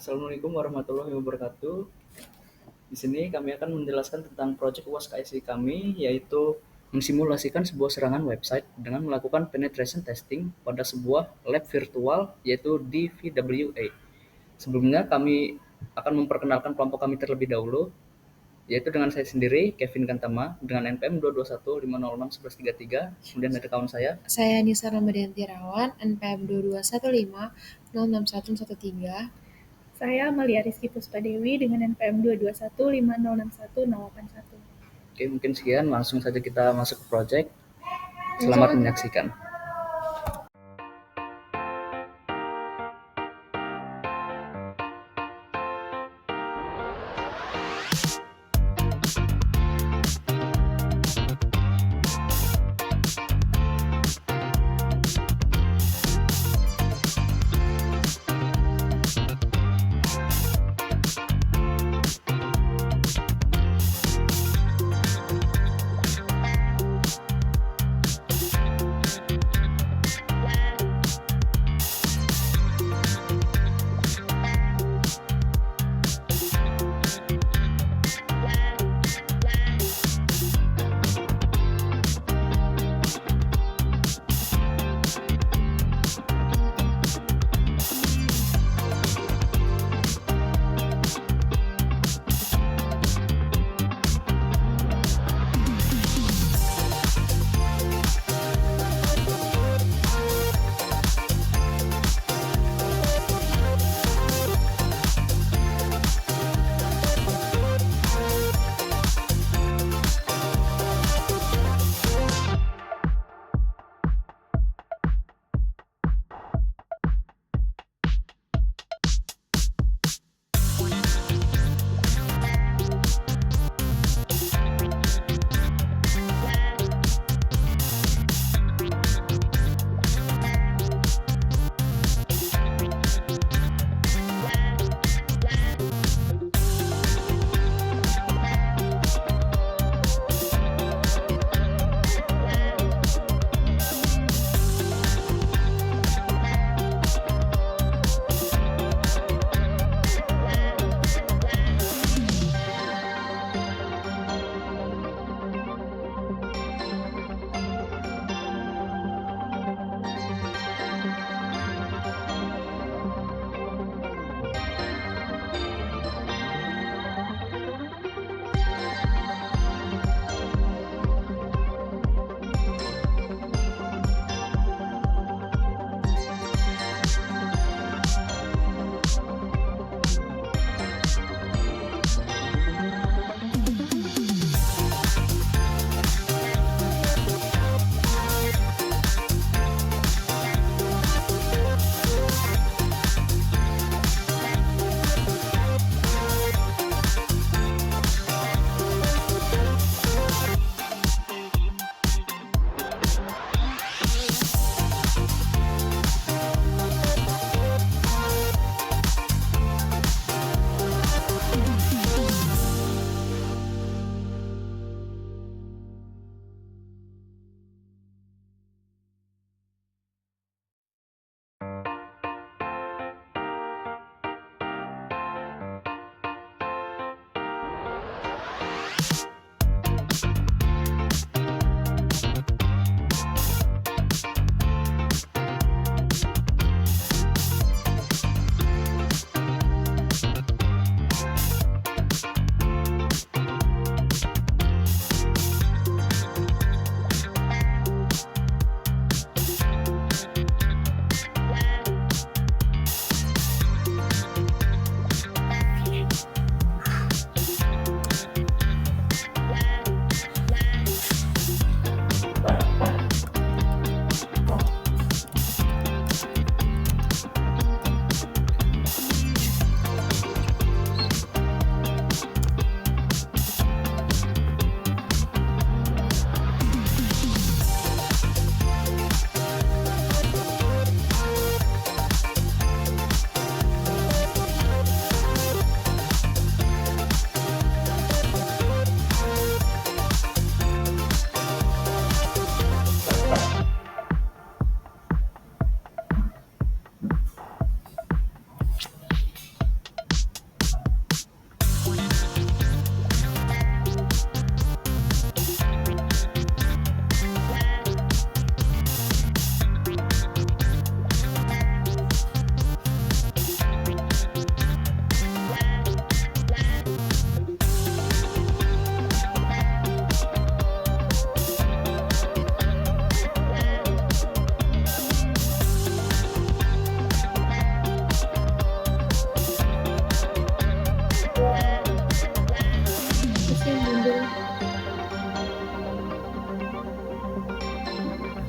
Assalamualaikum warahmatullahi wabarakatuh. Di sini kami akan menjelaskan tentang proyek UAS KSI kami, yaitu mensimulasikan sebuah serangan website dengan melakukan penetration testing pada sebuah lab virtual, yaitu di VWA. Sebelumnya kami akan memperkenalkan kelompok kami terlebih dahulu, yaitu dengan saya sendiri, Kevin Kantama, dengan NPM 221506133. Kemudian ada kawan Saya Nisa Ramadianti Rawan, NPM 2215061113. Saya Amalia Rizky Puspadewi dengan NPM 22150618081. Oke, mungkin sekian. Langsung saja kita masuk ke proyek. Selamat menyaksikan.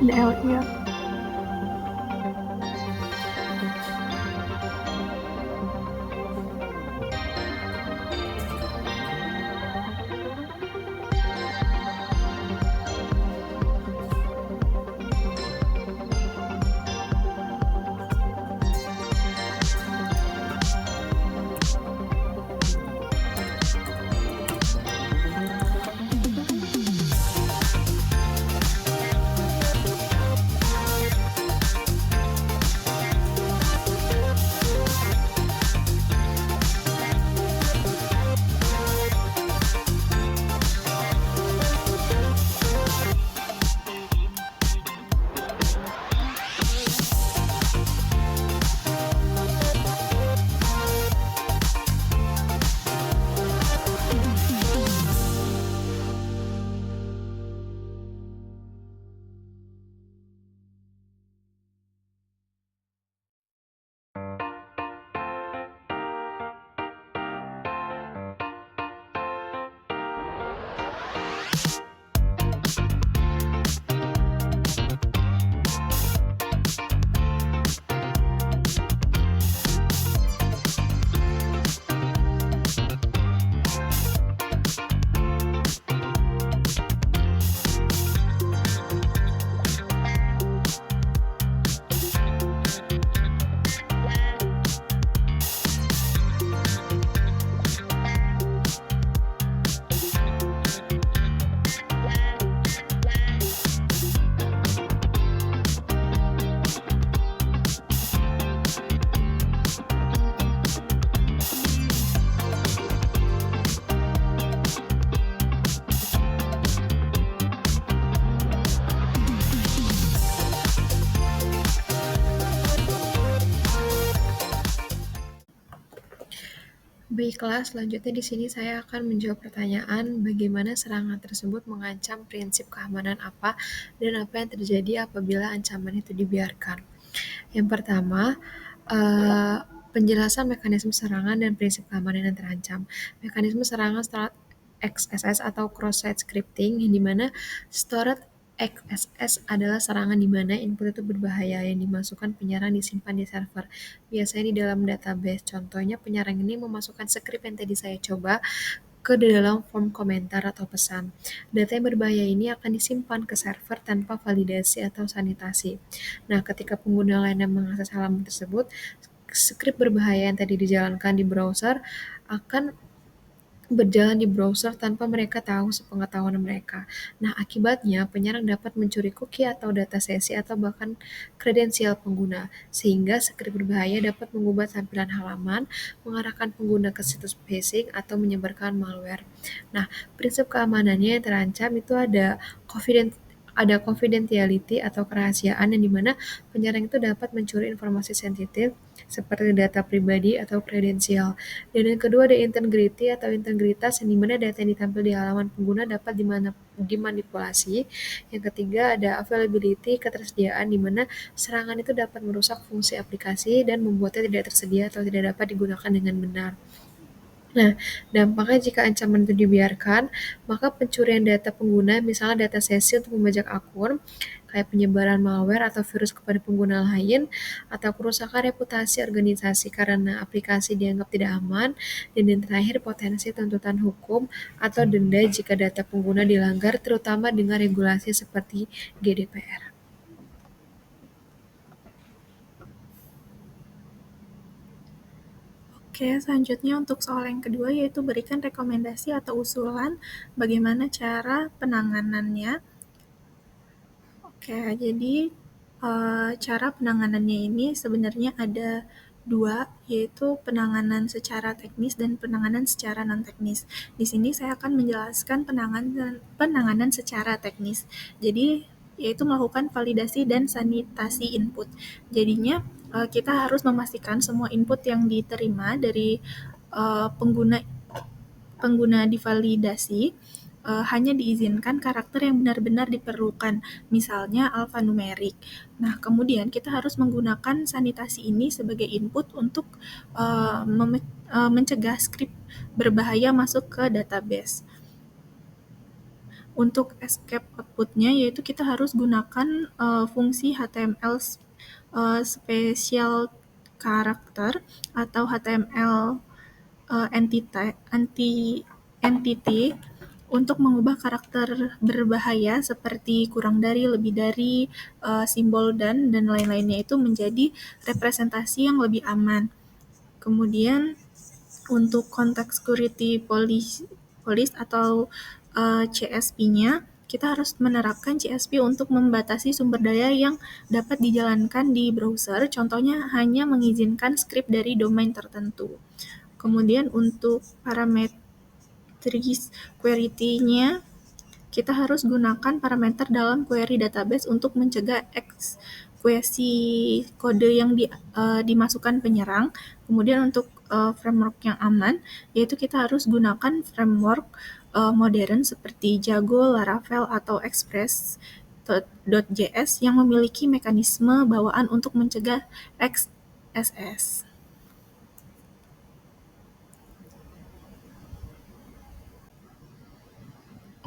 DL, iya. Baiklah, selanjutnya di sini saya akan menjawab pertanyaan bagaimana serangan tersebut mengancam prinsip keamanan apa dan apa yang terjadi apabila ancaman itu dibiarkan. Yang pertama, eh, penjelasan mekanisme serangan dan prinsip keamanan yang terancam. Mekanisme serangan setelah XSS atau cross-site scripting, yang dimana stored XSS adalah serangan di mana input itu berbahaya yang dimasukkan penyerang disimpan di server. Biasanya di dalam database. Contohnya penyerang ini memasukkan script yang tadi saya coba ke dalam form komentar atau pesan. Data yang berbahaya ini akan disimpan ke server tanpa validasi atau sanitasi. Nah, ketika pengguna lain yang mengakses halaman tersebut, script berbahaya yang tadi dijalankan di browser akan berjalan di browser tanpa mereka tahu sepengetahuan mereka. Nah, akibatnya penyerang dapat mencuri cookie atau data sesi atau bahkan kredensial pengguna, sehingga script berbahaya dapat mengubah tampilan halaman, mengarahkan pengguna ke situs phishing, atau menyebarkan malware. Nah, prinsip keamanannya yang terancam itu ada confidentiality atau kerahasiaan yang dimana penyerang itu dapat mencuri informasi sensitif seperti data pribadi atau kredensial. Dan yang kedua ada integrity atau integritas yang dimana data yang ditampil di halaman pengguna dapat dimanipulasi. Yang ketiga ada availability, ketersediaan, dimana serangan itu dapat merusak fungsi aplikasi dan membuatnya tidak tersedia atau tidak dapat digunakan dengan benar. Nah, dampaknya jika ancaman itu dibiarkan, maka pencurian data pengguna, misalnya data sesi untuk membajak akun, kayak penyebaran malware atau virus kepada pengguna lain, atau kerusakan reputasi organisasi karena aplikasi dianggap tidak aman, dan yang terakhir potensi tuntutan hukum atau denda jika data pengguna dilanggar, terutama dengan regulasi seperti GDPR. Oke, selanjutnya untuk soal yang kedua yaitu berikan rekomendasi atau usulan bagaimana cara penanganannya. Oke, jadi cara penanganannya ini sebenarnya ada dua, yaitu penanganan secara teknis dan penanganan secara non-teknis. Di sini saya akan menjelaskan penanganan secara teknis. Jadi, yaitu melakukan validasi dan sanitasi input. Jadinya, kita harus memastikan semua input yang diterima dari pengguna divalidasi hanya diizinkan karakter yang benar-benar diperlukan, misalnya alfanumerik. Nah, kemudian kita harus menggunakan sanitasi ini sebagai input untuk mencegah skrip berbahaya masuk ke database. Untuk escape output-nya yaitu kita harus gunakan fungsi HTML special character atau HTML entity untuk mengubah karakter berbahaya seperti kurang dari, lebih dari, simbol dan lain-lainnya itu menjadi representasi yang lebih aman. Kemudian untuk context security police atau CSP-nya, kita harus menerapkan CSP untuk membatasi sumber daya yang dapat dijalankan di browser, contohnya hanya mengizinkan script dari domain tertentu. Kemudian untuk parameters query-nya, kita harus gunakan parameter dalam query database untuk mencegah eksekusi kode yang dimasukkan penyerang. Kemudian untuk framework yang aman, yaitu kita harus gunakan framework modern seperti Django, Laravel, atau Express.js yang memiliki mekanisme bawaan untuk mencegah XSS.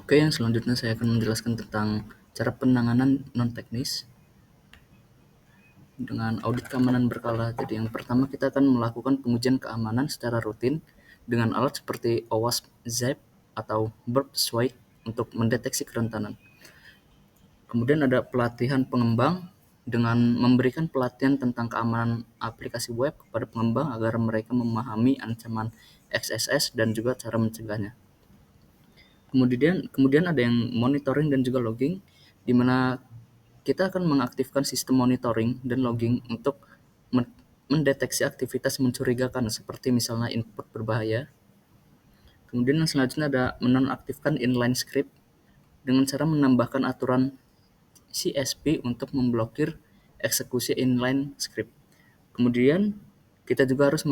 Oke, yang selanjutnya saya akan menjelaskan tentang cara penanganan non-teknis dengan audit keamanan berkala. Jadi yang pertama kita akan melakukan pengujian keamanan secara rutin dengan alat seperti OWASP Zip atau Burp Suite untuk mendeteksi kerentanan. Kemudian ada pelatihan pengembang dengan memberikan pelatihan tentang keamanan aplikasi web kepada pengembang agar mereka memahami ancaman XSS dan juga cara mencegahnya. Kemudian ada yang monitoring dan juga logging, di mana kita akan mengaktifkan sistem monitoring dan logging untuk mendeteksi aktivitas mencurigakan seperti misalnya input berbahaya. Kemudian yang selanjutnya ada menonaktifkan inline script dengan cara menambahkan aturan CSP untuk memblokir eksekusi inline script. Kemudian kita juga harus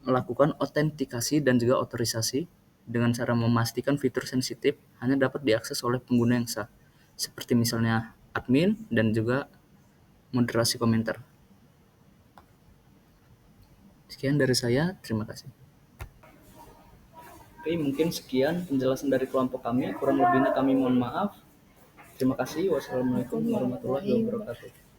melakukan autentikasi dan juga otorisasi dengan cara memastikan fitur sensitif hanya dapat diakses oleh pengguna yang sah, seperti misalnya admin dan juga moderasi komentar. Sekian dari saya, terima kasih. Oke, mungkin sekian penjelasan dari kelompok kami. Kurang lebihnya kami mohon maaf. Terima kasih. Wassalamualaikum warahmatullahi wabarakatuh.